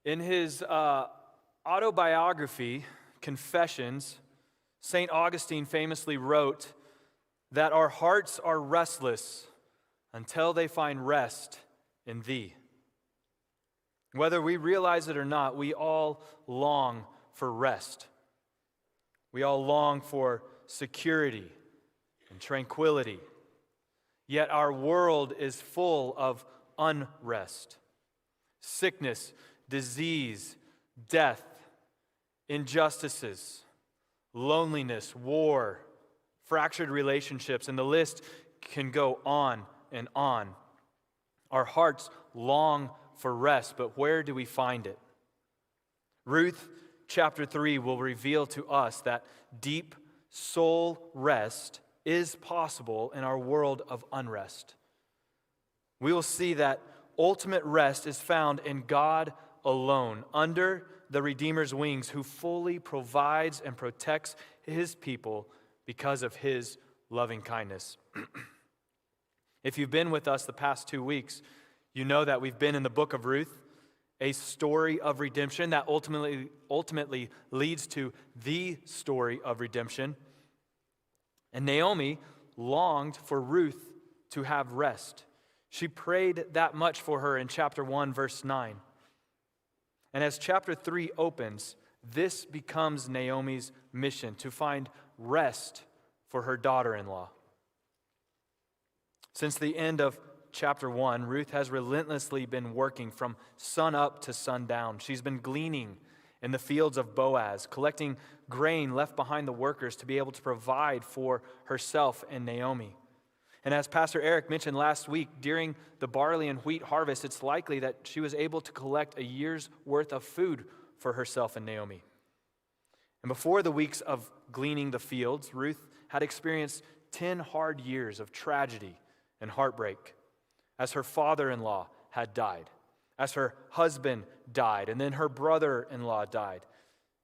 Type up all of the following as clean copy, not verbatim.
In his autobiography, Confessions, St. Augustine famously wrote that our hearts are restless until they find rest in thee. Whether we realize it or not, we all long for rest. We all long for security and tranquility. Yet our world is full of unrest, sickness, disease, death, injustices, loneliness, war, fractured relationships, and the list can go on and on. Our hearts long for rest, but where do we find it? Ruth chapter 3 will reveal to us that deep soul rest is possible in our world of unrest. We will see that ultimate rest is found in God alone, under the Redeemer's wings, who fully provides and protects his people because of his loving kindness. If you've been with us the past 2 weeks, you know that we've been in the book of Ruth, a story of redemption that ultimately leads to the story of redemption. And Naomi longed for Ruth to have rest. She prayed that much for her in chapter 1, verse 9. And as chapter 3 opens, this becomes Naomi's mission, to find rest for her daughter-in-law. Since the end of chapter 1, Ruth has relentlessly been working from sun up to sundown. She's been gleaning in the fields of Boaz, collecting grain left behind the workers to be able to provide for herself and Naomi. And as Pastor Eric mentioned last week, during the barley and wheat harvest, it's likely that she was able to collect a year's worth of food for herself and Naomi. And before the weeks of gleaning the fields, Ruth had experienced 10 hard years of tragedy and heartbreak, as her father-in-law had died, as her husband died, and then her brother-in-law died.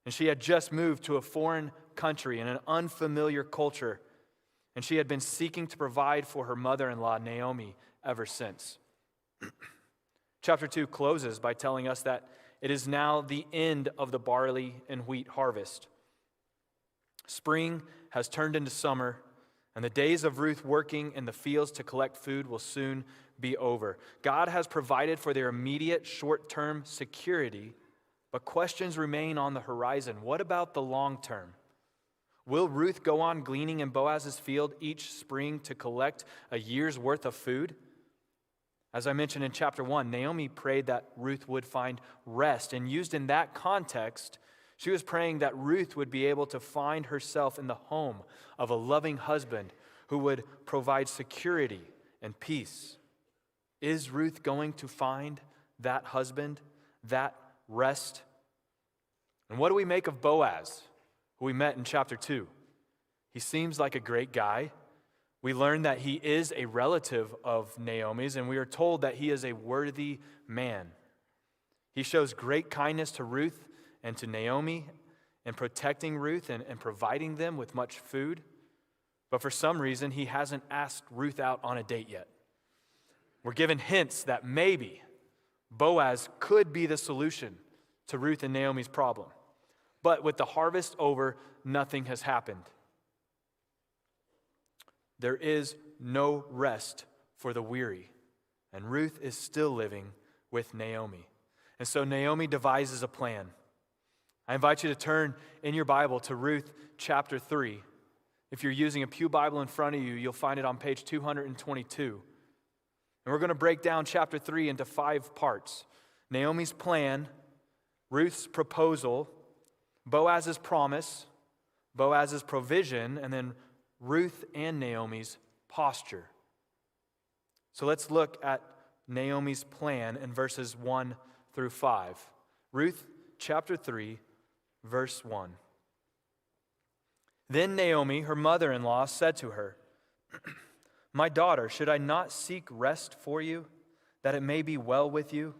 And she had just moved to a foreign country in an unfamiliar culture, and she had been seeking to provide for her mother-in-law, Naomi, ever since. Chapter 2 closes by telling us that it is now the end of the barley and wheat harvest. Spring has turned into summer, and the days of Ruth working in the fields to collect food will soon be over. God has provided for their immediate short-term security, but questions remain on the horizon. What about the long term? Will Ruth go on gleaning in Boaz's field each spring to collect a year's worth of food? As I mentioned in chapter 1, Naomi prayed that Ruth would find rest, and used in that context, she was praying that Ruth would be able to find herself in the home of a loving husband who would provide security and peace. Is Ruth going to find that husband, that rest? And what do we make of Boaz, who we met in chapter 2? He seems like a great guy. We learn that he is a relative of Naomi's, and we are told that he is a worthy man. He shows great kindness to Ruth and to Naomi in protecting Ruth and providing them with much food. But for some reason, he hasn't asked Ruth out on a date yet. We're given hints that maybe Boaz could be the solution to Ruth and Naomi's problem. But with the harvest over, nothing has happened. There is no rest for the weary, and Ruth is still living with Naomi. And so Naomi devises a plan. I invite you to turn in your Bible to Ruth chapter 3. If you're using a pew Bible in front of you, you'll find it on page 222. And we're going to break down chapter 3 into 5 parts. Naomi's plan, Ruth's proposal, Boaz's promise, Boaz's provision, and then Ruth and Naomi's posture. So let's look at Naomi's plan in verses 1 through 5. Ruth chapter 3, verse 1. Then Naomi, her mother-in-law, said to her, "My daughter, should I not seek rest for you, that it may be well with you?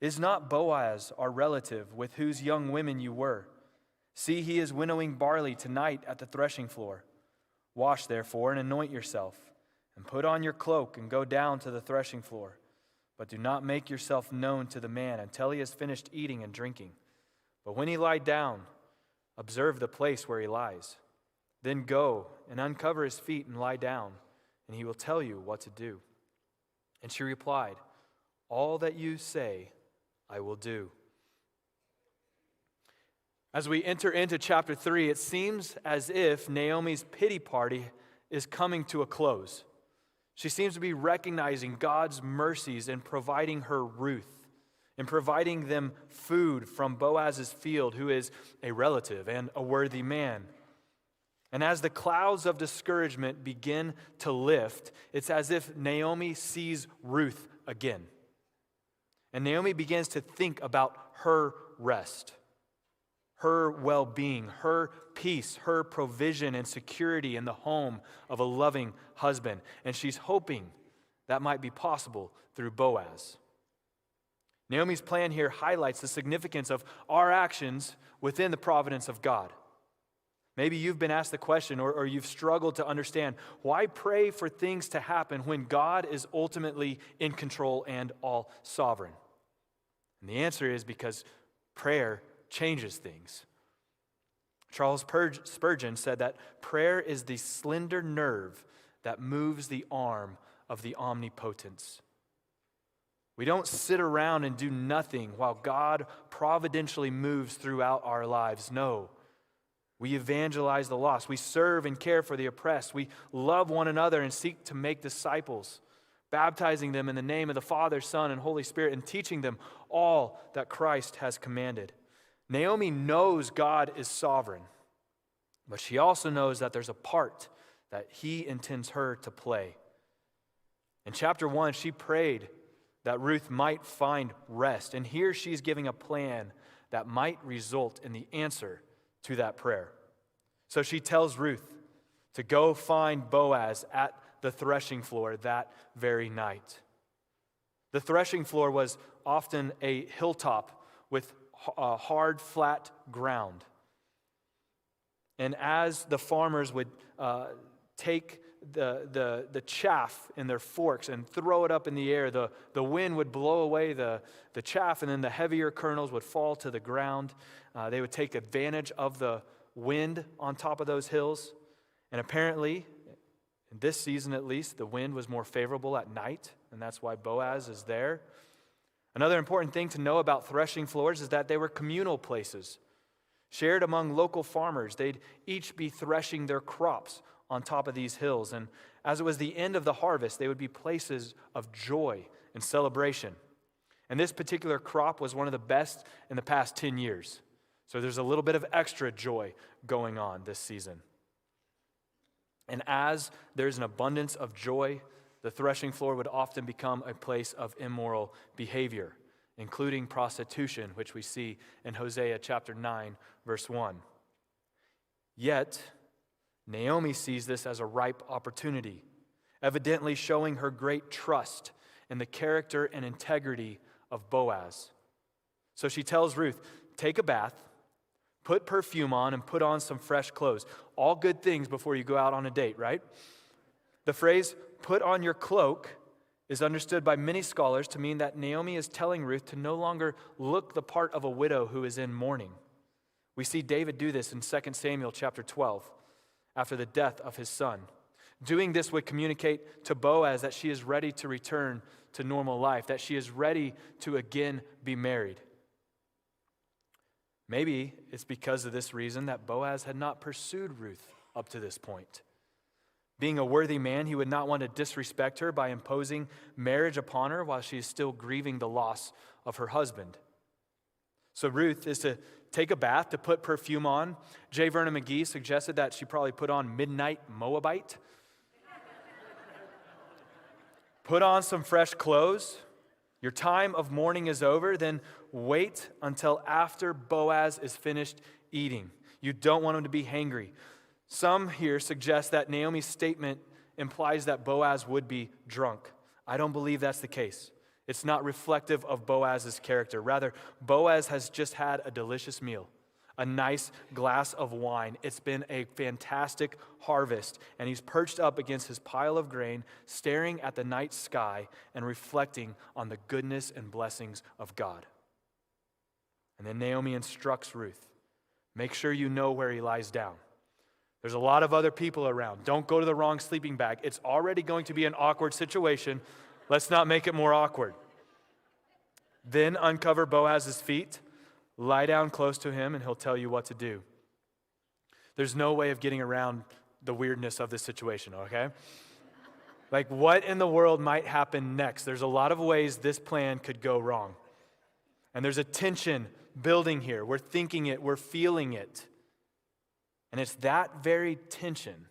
Is not Boaz our relative, with whose young women you were? See, he is winnowing barley tonight at the threshing floor. Wash, therefore, and anoint yourself, and put on your cloak, and go down to the threshing floor. but do not make yourself known to the man until he has finished eating and drinking. But when he lie down, observe the place where he lies. Then go and uncover his feet and lie down, and he will tell you what to do." And she replied, "All that you say, I will do." As we enter into chapter 3, it seems as if Naomi's pity party is coming to a close. She seems to be recognizing God's mercies in providing her Ruth, in providing them food from Boaz's field, who is a relative and a worthy man. And as the clouds of discouragement begin to lift, it's as if Naomi sees Ruth again. And Naomi begins to think about her rest, her well-being, her peace, her provision and security in the home of a loving husband. And she's hoping that might be possible through Boaz. Naomi's plan here highlights the significance of our actions within the providence of God. Maybe you've been asked the question or you've struggled to understand, why pray for things to happen when God is ultimately in control and all sovereign? And the answer is because prayer changes things. Charles Spurgeon said that prayer is the slender nerve that moves the arm of the omnipotence. We don't sit around and do nothing while God providentially moves throughout our lives. No. We evangelize the lost. We serve and care for the oppressed. We love one another and seek to make disciples, baptizing them in the name of the Father, Son, and Holy Spirit, and teaching them all that Christ has commanded. Naomi knows God is sovereign, but she also knows that there's a part that he intends her to play. In chapter 1, she prayed that Ruth might find rest, and here she's giving a plan that might result in the answer to that prayer. So she tells Ruth to go find Boaz at the threshing floor that very night. The threshing floor was often a hilltop with hard, flat ground. And as the farmers would take the chaff in their forks and throw it up in the air, the wind would blow away the chaff, and then the heavier kernels would fall to the ground. They would take advantage of the wind on top of those hills. And apparently, in this season at least, the wind was more favorable at night, and that's why Boaz is there. Another important thing to know about threshing floors is that they were communal places, shared among local farmers. They'd each be threshing their crops on top of these hills. And as it was the end of the harvest, they would be places of joy and celebration. And this particular crop was one of the best in the past 10 years. So there's a little bit of extra joy going on this season. And as there's an abundance of joy, the threshing floor would often become a place of immoral behavior, including prostitution, which we see in Hosea chapter 9, verse 1. Yet, Naomi sees this as a ripe opportunity, evidently showing her great trust in the character and integrity of Boaz. So she tells Ruth, take a bath, put perfume on, and put on some fresh clothes. All good things before you go out on a date, right? The phrase, put on your cloak, is understood by many scholars to mean that Naomi is telling Ruth to no longer look the part of a widow who is in mourning. We see David do this in 2 Samuel chapter 12, after the death of his son. Doing this would communicate to Boaz that she is ready to return to normal life, that she is ready to again be married. Maybe it's because of this reason that Boaz had not pursued Ruth up to this point. Being a worthy man, he would not want to disrespect her by imposing marriage upon her while she is still grieving the loss of her husband. So Ruth is to take a bath, to put perfume on. J. Vernon McGee suggested that she probably put on Midnight Moabite. Put on some fresh clothes. Your time of mourning is over. Then wait until after Boaz is finished eating. You don't want him to be hangry. Some here suggest that Naomi's statement implies that Boaz would be drunk. I don't believe that's the case. It's not reflective of Boaz's character. Rather, Boaz has just had a delicious meal, a nice glass of wine. It's been a fantastic harvest, and he's perched up against his pile of grain, staring at the night sky and reflecting on the goodness and blessings of God. And then Naomi instructs Ruth, make sure you know where he lies down. There's a lot of other people around. Don't go to the wrong sleeping bag. It's already going to be an awkward situation. Let's not make it more awkward. Then uncover Boaz's feet, lie down close to him, and he'll tell you what to do. There's no way of getting around the weirdness of this situation, okay? Like, what in the world might happen next? There's a lot of ways this plan could go wrong. And there's a tension building here. We're thinking it, we're feeling it. And it's that very tension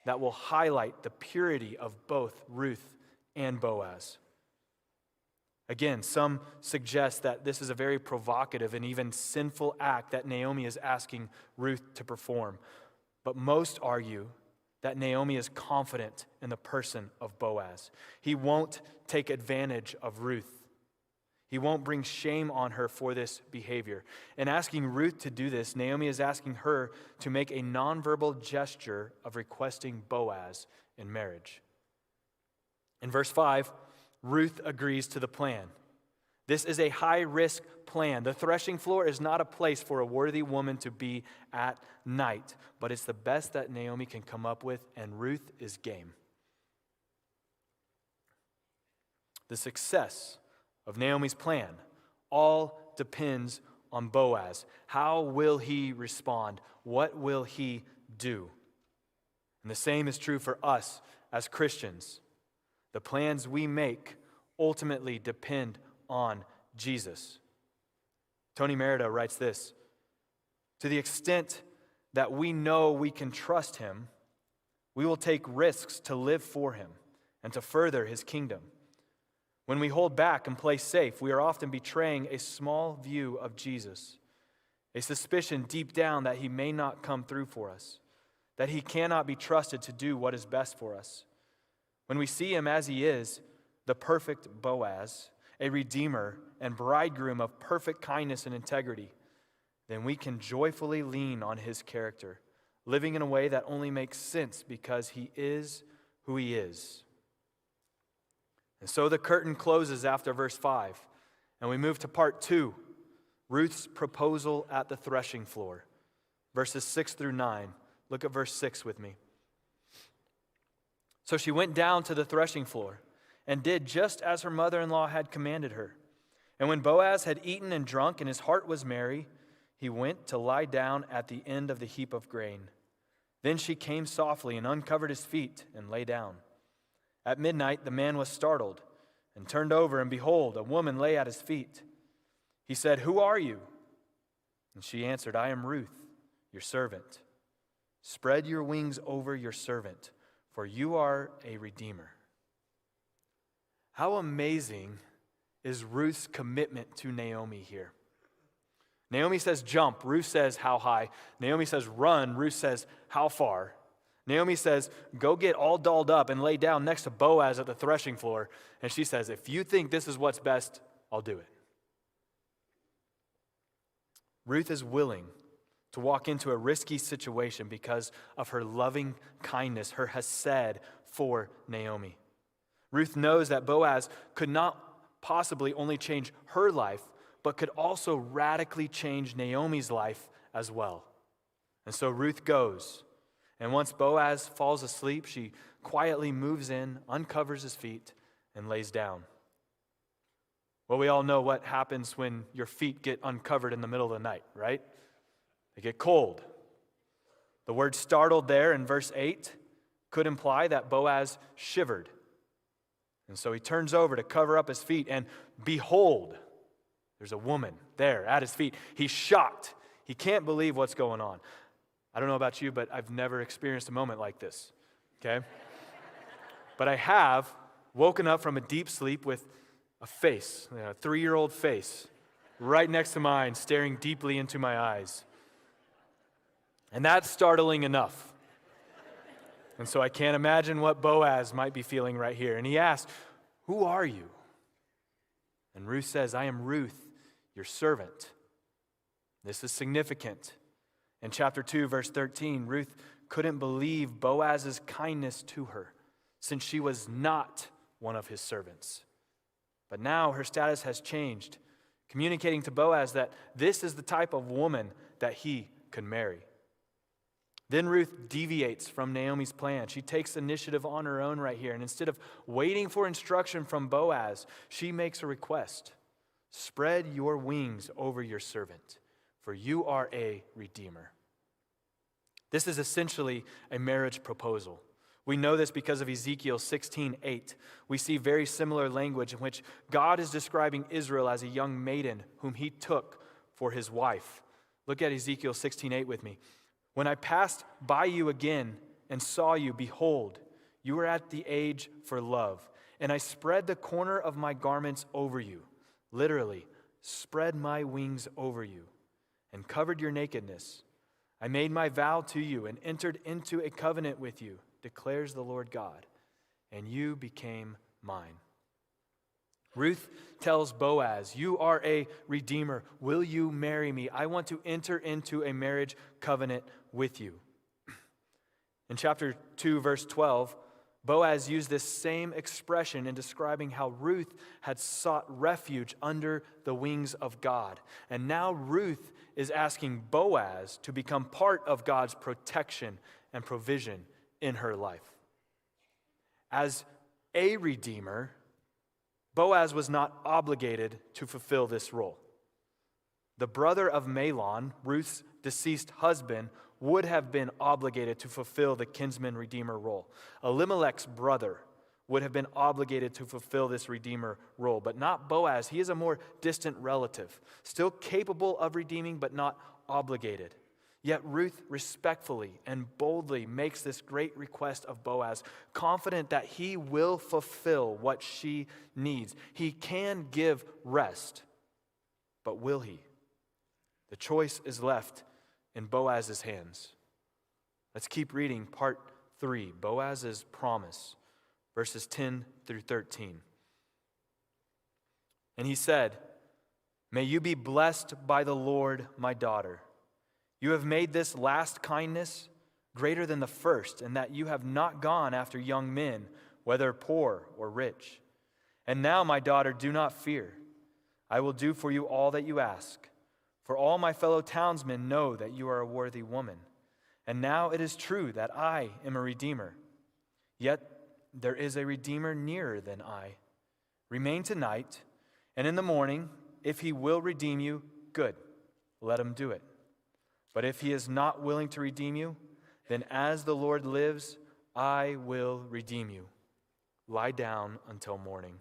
that will highlight the purity of both Ruth and Boaz. Again, some suggest that this is a very provocative and even sinful act that Naomi is asking Ruth to perform. But most argue that Naomi is confident in the person of Boaz. He won't take advantage of Ruth. He won't bring shame on her for this behavior. In asking Ruth to do this, Naomi is asking her to make a nonverbal gesture of requesting Boaz in marriage. In verse 5, Ruth agrees to the plan. This is a high-risk plan. The threshing floor is not a place for a worthy woman to be at night, but it's the best that Naomi can come up with, and Ruth is game. The success of Naomi's plan all depends on Boaz. How will he respond? What will he do? And the same is true for us as Christians. The plans we make ultimately depend on Jesus. Tony Merida writes this: to the extent that we know we can trust him, we will take risks to live for him and to further his kingdom. When we hold back and play safe, we are often betraying a small view of Jesus, a suspicion deep down that he may not come through for us, that he cannot be trusted to do what is best for us. When we see him as he is, the perfect Boaz, a redeemer and bridegroom of perfect kindness and integrity, then we can joyfully lean on his character, living in a way that only makes sense because he is who he is. And so the curtain closes after verse 5, and we move to part 2, Ruth's proposal at the threshing floor, verses 6 through 9. Look at verse 6 with me. So she went down to the threshing floor and did just as her mother-in-law had commanded her. And when Boaz had eaten and drunk and his heart was merry, he went to lie down at the end of the heap of grain. Then she came softly and uncovered his feet and lay down. At midnight the man was startled and turned over, and behold, a woman lay at his feet. He said, "Who are you?" And she answered, "I am Ruth, your servant. Spread your wings over your servant, for you are a redeemer." How amazing is Ruth's commitment to Naomi here? Naomi says jump, Ruth says how high. Naomi says run, Ruth says how far. Naomi says go get all dolled up and lay down next to Boaz at the threshing floor. And she says, if you think this is what's best, I'll do it. Ruth is willing to walk into a risky situation because of her loving kindness, her hesed for Naomi. Ruth knows that Boaz could not possibly only change her life, but could also radically change Naomi's life as well. And so Ruth goes, and once Boaz falls asleep, she quietly moves in, uncovers his feet, and lays down. Well, we all know what happens when your feet get uncovered in the middle of the night, right? They get cold. The word startled there in verse 8 could imply that Boaz shivered. And so he turns over to cover up his feet, and behold, there's a woman there at his feet. He's shocked. He can't believe what's going on. I don't know about you, but I've never experienced a moment like this, okay? But I have woken up from a deep sleep with a face, a 3-year-old face, right next to mine, staring deeply into my eyes. And that's startling enough. And so I can't imagine what Boaz might be feeling right here. And he asks, "Who are you?" And Ruth says, "I am Ruth, your servant." This is significant. In chapter 2, verse 13, Ruth couldn't believe Boaz's kindness to her, since she was not one of his servants. But now her status has changed, communicating to Boaz that this is the type of woman that he could marry. Then Ruth deviates from Naomi's plan. She takes initiative on her own right here. And instead of waiting for instruction from Boaz, she makes a request. Spread your wings over your servant, for you are a redeemer. This is essentially a marriage proposal. We know this because of Ezekiel 16:8. We see very similar language in which God is describing Israel as a young maiden whom he took for his wife. Look at Ezekiel 16:8 with me. When I passed by you again and saw you, behold, you were at the age for love, and I spread the corner of my garments over you, literally, spread my wings over you, and covered your nakedness. I made my vow to you and entered into a covenant with you, declares the Lord God, and you became mine. Ruth tells Boaz, you are a redeemer. Will you marry me? I want to enter into a marriage covenant with you. In chapter 2, verse 12, Boaz used this same expression in describing how Ruth had sought refuge under the wings of God. And now Ruth is asking Boaz to become part of God's protection and provision in her life. As a redeemer, Boaz was not obligated to fulfill this role. The brother of Mahlon, Ruth's deceased husband, would have been obligated to fulfill the kinsman redeemer role. Elimelech's brother would have been obligated to fulfill this redeemer role, but not Boaz. He is a more distant relative, still capable of redeeming, but not obligated. Yet Ruth respectfully and boldly makes this great request of Boaz, confident that he will fulfill what she needs. He can give rest, but will he? The choice is left in Boaz's hands. Let's keep reading part 3, Boaz's promise, verses 10 through 13. And he said, may you be blessed by the Lord, my daughter. You have made this last kindness greater than the first, in that you have not gone after young men, whether poor or rich. And now, my daughter, do not fear. I will do for you all that you ask. For all my fellow townsmen know that you are a worthy woman. And now it is true that I am a redeemer. Yet there is a redeemer nearer than I. Remain tonight, and in the morning, if he will redeem you, good, let him do it. But if he is not willing to redeem you, then as the Lord lives, I will redeem you. Lie down until morning.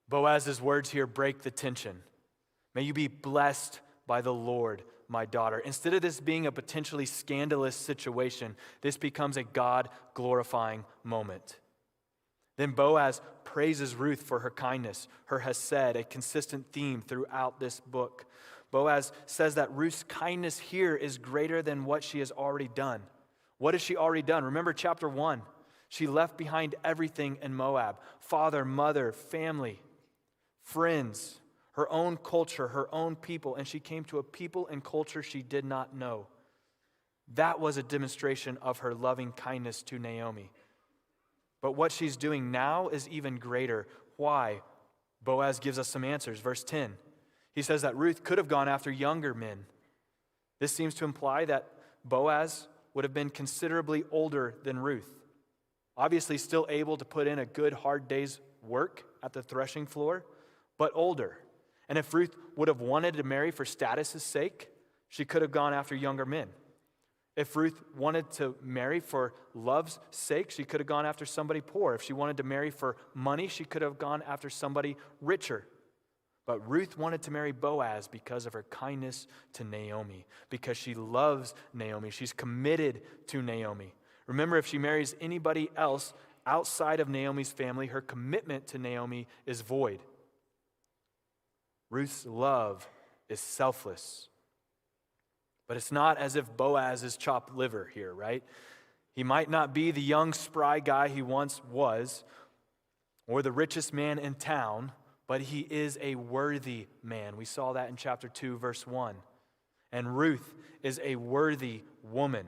Boaz's words here break the tension. May you be blessed by the Lord, my daughter. Instead of this being a potentially scandalous situation, this becomes a God-glorifying moment. Then Boaz praises Ruth for her kindness, her hesed, a consistent theme throughout this book. Boaz says that Ruth's kindness here is greater than what she has already done. What has she already done? Remember chapter 1. She left behind everything in Moab: father, mother, family, friends, her own culture, her own people, and she came to a people and culture she did not know. That was a demonstration of her loving kindness to Naomi. But what she's doing now is even greater. Why? Boaz gives us some answers. Verse 10. He says that Ruth could have gone after younger men. This seems to imply that Boaz would have been considerably older than Ruth. Obviously still able to put in a good hard day's work at the threshing floor, but older. And if Ruth would have wanted to marry for status' sake, she could have gone after younger men. If Ruth wanted to marry for love's sake, she could have gone after somebody poor. If she wanted to marry for money, she could have gone after somebody richer. But Ruth wanted to marry Boaz because of her kindness to Naomi, because she loves Naomi. She's committed to Naomi. Remember, if she marries anybody else outside of Naomi's family, her commitment to Naomi is void. Ruth's love is selfless. But it's not as if Boaz is chopped liver here, right? He might not be the young, spry guy he once was, or the richest man in town, but he is a worthy man. We saw that in chapter 2, verse 1. And Ruth is a worthy woman.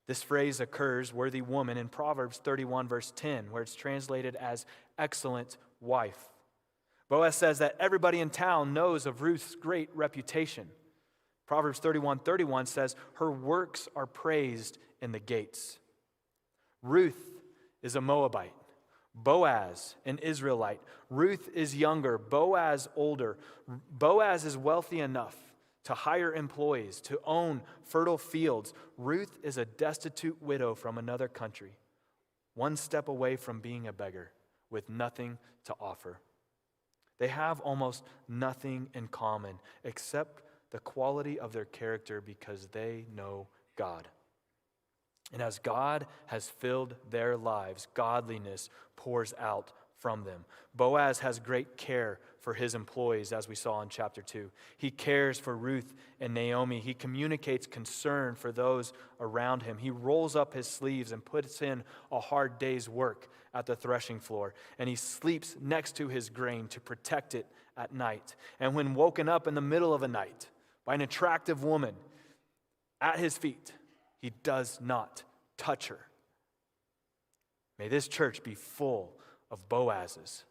This phrase occurs, worthy woman, in Proverbs 31, verse 10, where it's translated as excellent wife. Boaz says that everybody in town knows of Ruth's great reputation. Proverbs 31:31 says, her works are praised in the gates. Ruth is a Moabite. Boaz, an Israelite. Ruth is younger. Boaz, older. Boaz is wealthy enough to hire employees, to own fertile fields. Ruth is a destitute widow from another country, one step away from being a beggar with nothing to offer. They have almost nothing in common except the quality of their character because they know God. And as God has filled their lives, godliness pours out from them. Boaz has great care for his employees, as we saw in chapter 2. He cares for Ruth and Naomi. He communicates concern for those around him. He rolls up his sleeves and puts in a hard day's work at the threshing floor. And he sleeps next to his grain to protect it at night. And when woken up in the middle of a night by an attractive woman at his feet, he does not touch her. May this church be full of Boazes.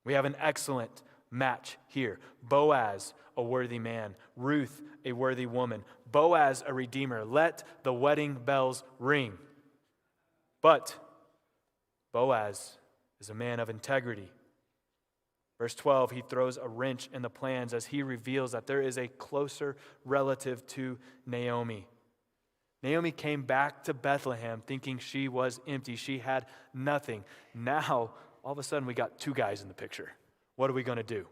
We have an excellent match here. Boaz, a worthy man. Ruth, a worthy woman. Boaz, a redeemer. Let the wedding bells ring. But Boaz is a man of integrity. Verse 12, he throws a wrench in the plans as he reveals that there is a closer relative to Naomi. Naomi came back to Bethlehem thinking she was empty. She had nothing. Now, all of a sudden, we got two guys in the picture. What are we going to do?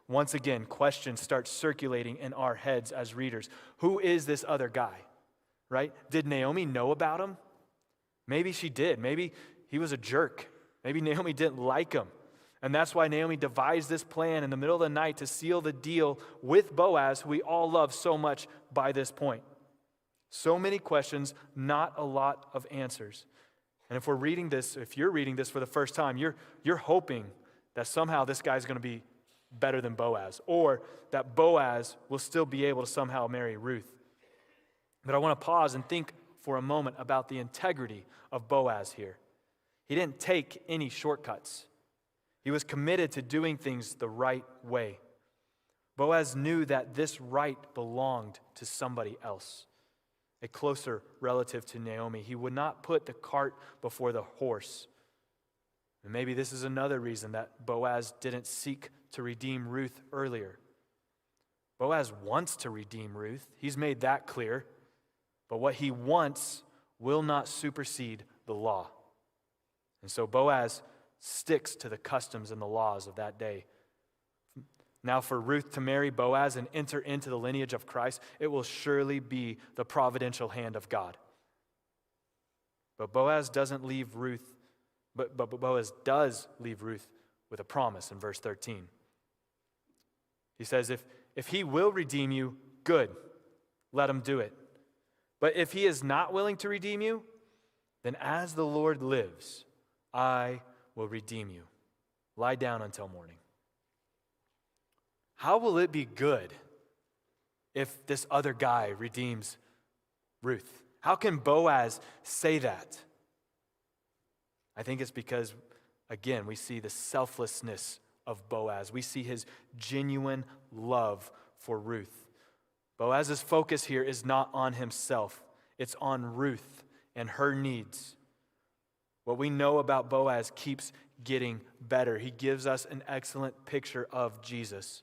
Once again, questions start circulating in our heads as readers. Who is this other guy? Right? Did Naomi know about him? Maybe she did. Maybe he was a jerk. Maybe Naomi didn't like him. And that's why Naomi devised this plan in the middle of the night to seal the deal with Boaz, who we all love so much by this point. So many questions, not a lot of answers. And if you're reading this for the first time, you're hoping that somehow this guy's going to be better than Boaz, or that Boaz will still be able to somehow marry Ruth. But I want to pause and think for a moment about the integrity of Boaz here. He didn't take any shortcuts. He was committed to doing things the right way. Boaz knew that this right belonged to somebody else, a closer relative to Naomi. He would not put the cart before the horse. And maybe this is another reason that Boaz didn't seek to redeem Ruth earlier. Boaz wants to redeem Ruth. He's made that clear. But what he wants will not supersede the law. And so Boaz sticks to the customs and the laws of that day. Now, for Ruth to marry Boaz and enter into the lineage of Christ, it will surely be the providential hand of God. But Boaz doesn't leave Ruth, but Boaz does leave Ruth with a promise in verse 13. He says, if he will redeem you, good, let him do it. But if he is not willing to redeem you, then as the Lord lives, I will redeem you. Lie down until morning. How will it be good if this other guy redeems Ruth? How can Boaz say that? I think it's because, again, we see the selflessness of Boaz. We see his genuine love for Ruth. Boaz's focus here is not on himself. It's on Ruth and her needs. What we know about Boaz keeps getting better. He gives us an excellent picture of Jesus,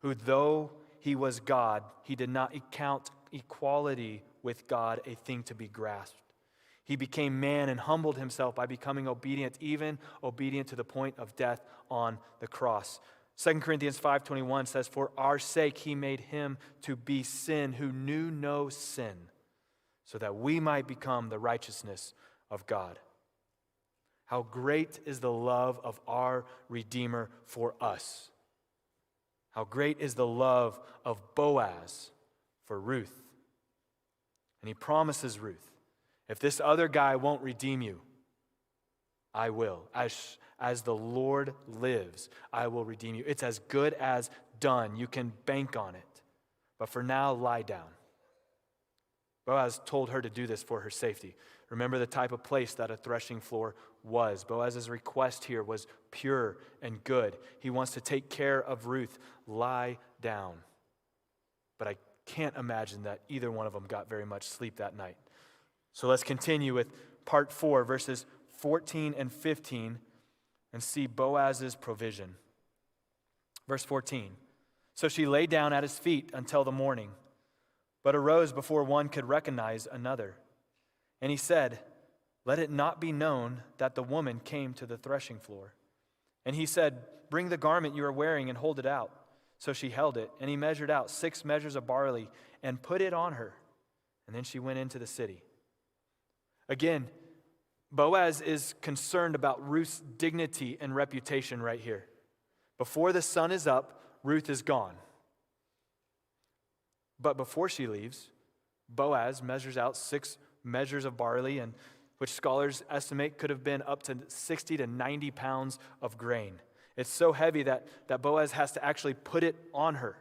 who, though he was God, he did not count equality with God a thing to be grasped. He became man and humbled himself by becoming obedient, even obedient to the point of death on the cross. 2 Corinthians 5:21 says, "For our sake he made him to be sin who knew no sin, so that we might become the righteousness of God." How great is the love of our Redeemer for us. How great is the love of Boaz for Ruth. And he promises Ruth, if this other guy won't redeem you, I will. As the Lord lives, I will redeem you. It's as good as done. You can bank on it. But for now, lie down. Boaz told her to do this for her safety. Remember the type of place that a threshing floor was. Boaz's request here was pure and good. He wants to take care of Ruth. Lie down. But I can't imagine that either one of them got very much sleep that night. So let's continue with part 4, verses 14 and 15, and see Boaz's provision. Verse 14. So she lay down at his feet until the morning, but arose before one could recognize another. And he said, let it not be known that the woman came to the threshing floor. And he said, bring the garment you are wearing and hold it out. So she held it, and he measured out 6 measures of barley and put it on her. And then she went into the city. Again, Boaz is concerned about Ruth's dignity and reputation right here. Before the sun is up, Ruth is gone. But before she leaves, Boaz measures out 6 measures of barley, and which scholars estimate could have been up to 60 to 90 pounds of grain. It's so heavy that Boaz has to actually put it on her.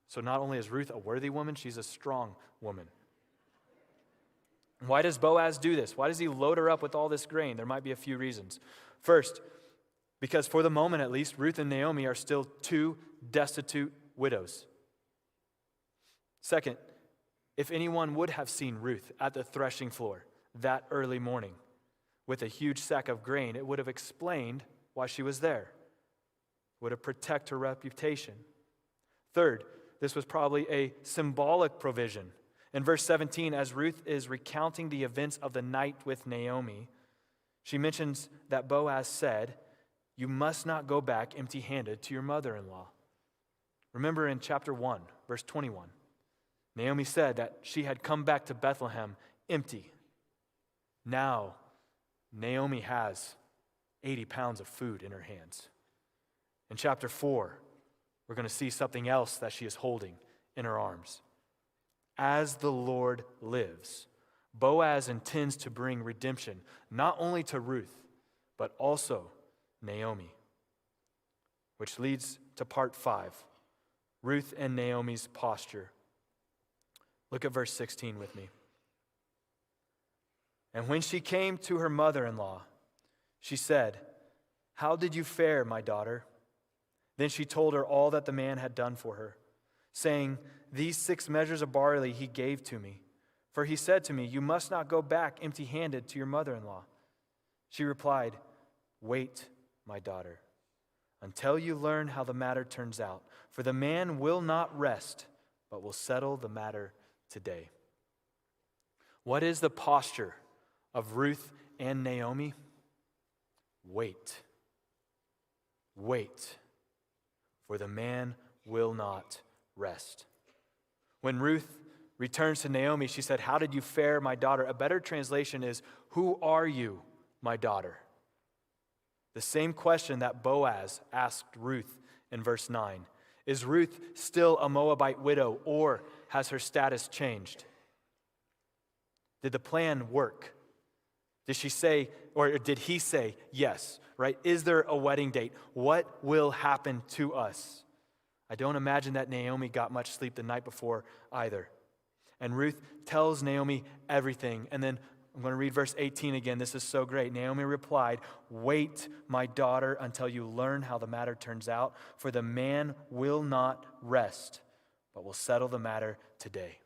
So not only is Ruth a worthy woman, she's a strong woman. Why does Boaz do this? Why does he load her up with all this grain? There might be a few reasons. First, because for the moment at least, Ruth and Naomi are still 2 destitute widows. Second, if anyone would have seen Ruth at the threshing floor that early morning with a huge sack of grain, it would have explained why she was there. It would have protected her reputation. Third, this was probably a symbolic provision. In verse 17, as Ruth is recounting the events of the night with Naomi, she mentions that Boaz said, you must not go back empty-handed to your mother-in-law. Remember in chapter 1, verse 21, Naomi said that she had come back to Bethlehem empty. Now, Naomi has 80 pounds of food in her hands. In chapter 4, we're going to see something else that she is holding in her arms. As the Lord lives, Boaz intends to bring redemption not only to Ruth, but also Naomi. Which leads to part 5, Ruth and Naomi's posture. Look at verse 16 with me. And when she came to her mother-in-law, she said, how did you fare, my daughter? Then she told her all that the man had done for her, saying, these 6 measures of barley he gave to me. For he said to me, you must not go back empty-handed to your mother-in-law. She replied, wait, my daughter, until you learn how the matter turns out. For the man will not rest, but will settle the matter today. What is the posture of Ruth and Naomi? Wait. Wait, for the man will not rest. When Ruth returns to Naomi, she said, how did you fare, my daughter? A better translation is, who are you, my daughter? The same question that Boaz asked Ruth in verse 9. Is Ruth still a Moabite widow, or has her status changed? Did the plan work? Did she say, or did he say, yes, right? Is there a wedding date? What will happen to us? I don't imagine that Naomi got much sleep the night before either. And Ruth tells Naomi everything. And then I'm going to read verse 18 again. This is so great. Naomi replied, wait, my daughter, until you learn how the matter turns out, for the man will not rest, but will settle the matter today.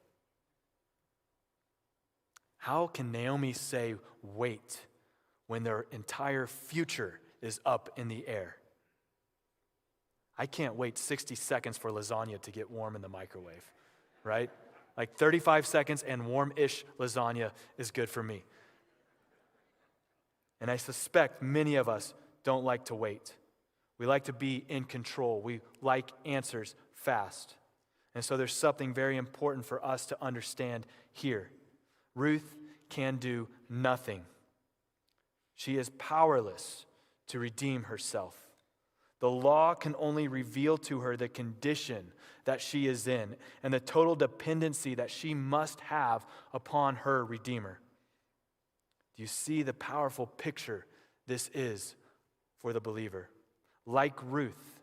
How can Naomi say, wait, when their entire future is up in the air? I can't wait 60 seconds for lasagna to get warm in the microwave, right? Like 35 seconds and warm-ish lasagna is good for me. And I suspect many of us don't like to wait. We like to be in control. We like answers fast. And so there's something very important for us to understand here. Ruth can do nothing. She is powerless to redeem herself. The law can only reveal to her the condition that she is in and the total dependency that she must have upon her Redeemer. Do you see the powerful picture this is for the believer? Like Ruth,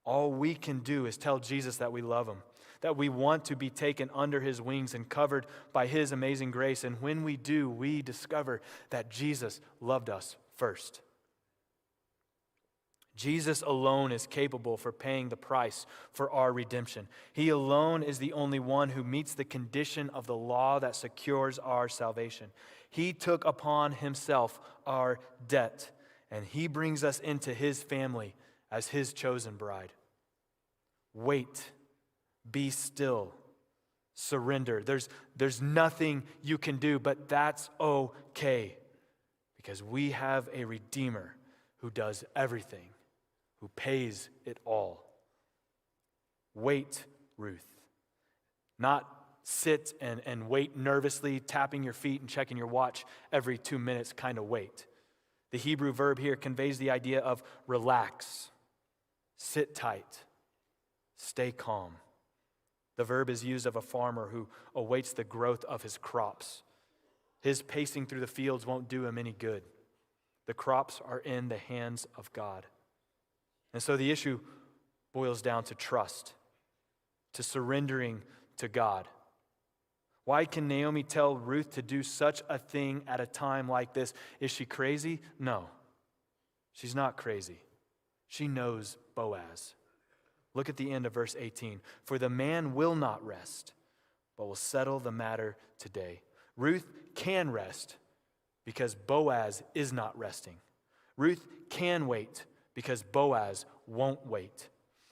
All we can do is tell Jesus that we love him, that we want to be taken under his wings and covered by his amazing grace. And when we do, we discover that Jesus loved us first. Jesus alone is capable for paying the price for our redemption. He alone is the only one who meets the condition of the law that secures our salvation. He took upon himself our debt, and he brings us into his family as his chosen bride. Wait, be still, surrender. There's nothing you can do, but that's okay, because we have a Redeemer who does everything, who pays it all. Wait, Ruth. Not sit and wait nervously, tapping your feet and checking your watch every 2 minutes kind of wait. The Hebrew verb here conveys the idea of relax, sit tight, stay calm. The verb is used of a farmer who awaits the growth of his crops. His pacing through the fields won't do him any good. The crops are in the hands of God. And so the issue boils down to trust, to surrendering to God. Why can Naomi tell Ruth to do such a thing at a time like this? Is she crazy? No, she's not crazy. She knows Boaz. Look at the end of verse 18. For the man will not rest, but will settle the matter today. Ruth can rest because Boaz is not resting. Ruth can wait because Boaz won't wait.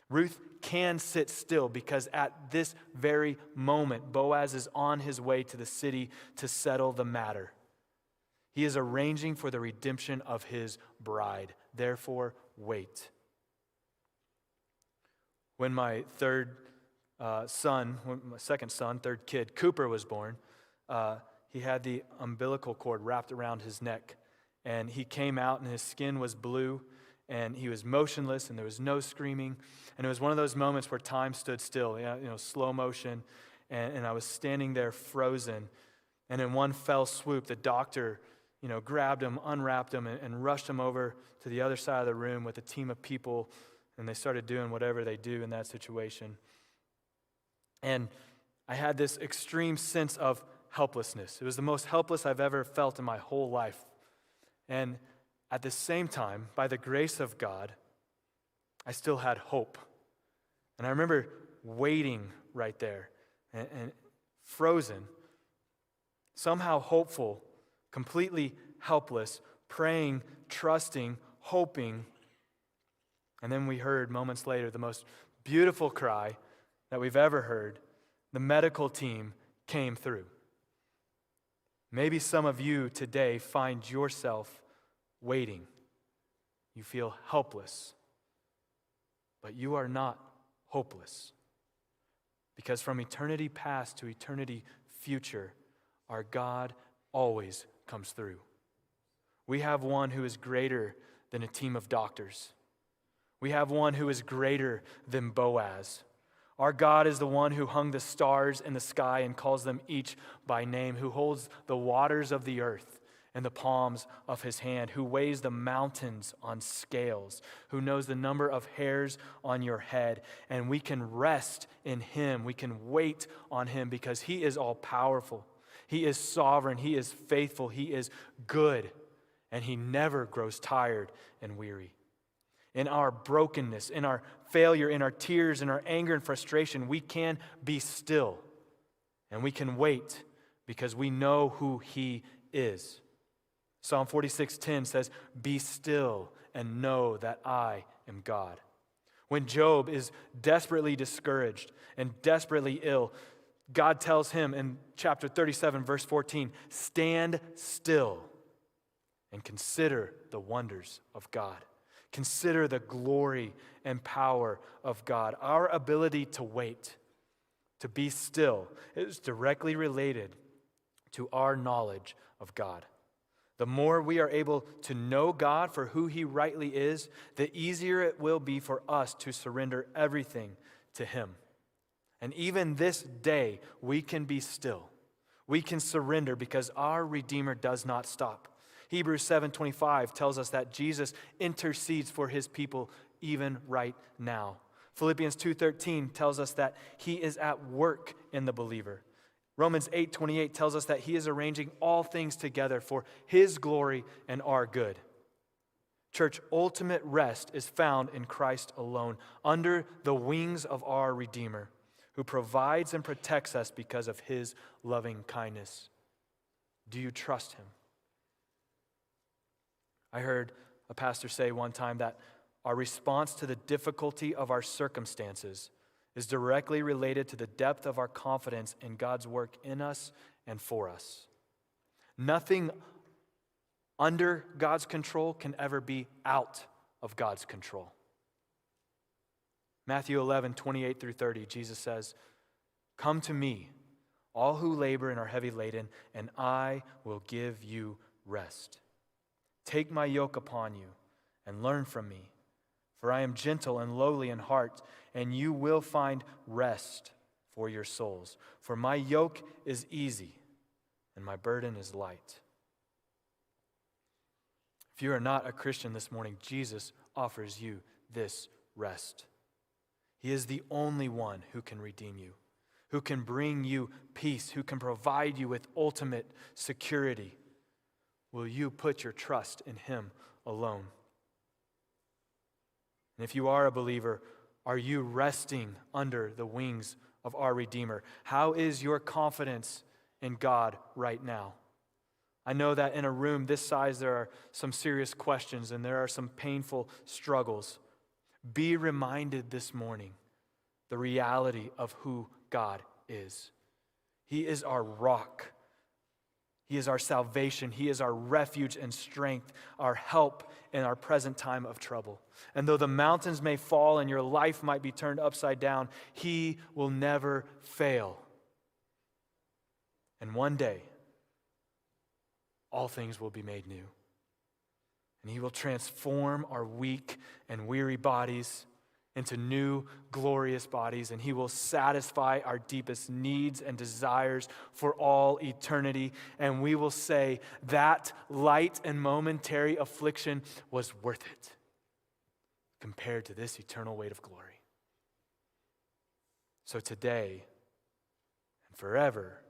Ruth can sit still because at this very moment, Boaz is on his way to the city to settle the matter. He is arranging for the redemption of his bride. Therefore, wait. When my third kid, Cooper, was born, he had the umbilical cord wrapped around his neck. And he came out and his skin was blue. And he was motionless, and there was no screaming. And it was one of those moments where time stood still, slow motion. And I was standing there frozen. And in one fell swoop, the doctor, grabbed him, unwrapped him, and rushed him over to the other side of the room with a team of people. And they started doing whatever they do in that situation. And I had this extreme sense of helplessness. It was the most helpless I've ever felt in my whole life. And at the same time, by the grace of God, I still had hope. And I remember waiting right there and frozen, somehow hopeful, completely helpless, praying, trusting, hoping. And then we heard moments later the most beautiful cry that we've ever heard. The medical team came through. Maybe some of you today find yourself waiting. You feel helpless, but you are not hopeless. Because from eternity past to eternity future, our God always comes through. We have one who is greater than a team of doctors. We have one who is greater than Boaz. Our God is the one who hung the stars in the sky and calls them each by name, who holds the waters of the earth in the palms of his hand, who weighs the mountains on scales, who knows the number of hairs on your head. And we can rest in him. We can wait on him because he is all powerful. He is sovereign. He is faithful. He is good. And he never grows tired and weary. In our brokenness, in our failure, in our tears, in our anger and frustration, we can be still. And we can wait because we know who he is. Psalm 46:10 says, "Be still and know that I am God." When Job is desperately discouraged and desperately ill, God tells him in chapter 37, verse 14, "Stand still and consider the wonders of God." Consider the glory and power of God. Our ability to wait, to be still, is directly related to our knowledge of God. The more we are able to know God for who he rightly is, the easier it will be for us to surrender everything to him. And even this day, we can be still. We can surrender because our Redeemer does not stop. Hebrews 7:25 tells us that Jesus intercedes for his people even right now. Philippians 2:13 tells us that he is at work in the believer. Romans 8:28 tells us that he is arranging all things together for his glory and our good. Church, ultimate rest is found in Christ alone, under the wings of our Redeemer, who provides and protects us because of his loving kindness. Do you trust him? I heard a pastor say one time that our response to the difficulty of our circumstances is directly related to the depth of our confidence in God's work in us and for us. Nothing under God's control can ever be out of God's control. Matthew 11:28-30, Jesus says, "Come to me, all who labor and are heavy laden, and I will give you rest. Take my yoke upon you and learn from me, for I am gentle and lowly in heart, and you will find rest for your souls. For my yoke is easy and my burden is light." If you are not a Christian this morning, Jesus offers you this rest. He is the only one who can redeem you, who can bring you peace, who can provide you with ultimate security. Will you put your trust in him alone? And if you are a believer, are you resting under the wings of our Redeemer? How is your confidence in God right now? I know that in a room this size, there are some serious questions and there are some painful struggles. Be reminded this morning the reality of who God is. He is our rock. He is our salvation. He is our refuge and strength, our help in our present time of trouble. And though the mountains may fall and your life might be turned upside down, he will never fail. And one day, all things will be made new. And he will transform our weak and weary bodies into new, glorious bodies, and he will satisfy our deepest needs and desires for all eternity. And we will say that light and momentary affliction was worth it compared to this eternal weight of glory. So today and forever,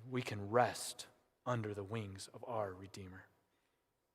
we can rest under the wings of our Redeemer.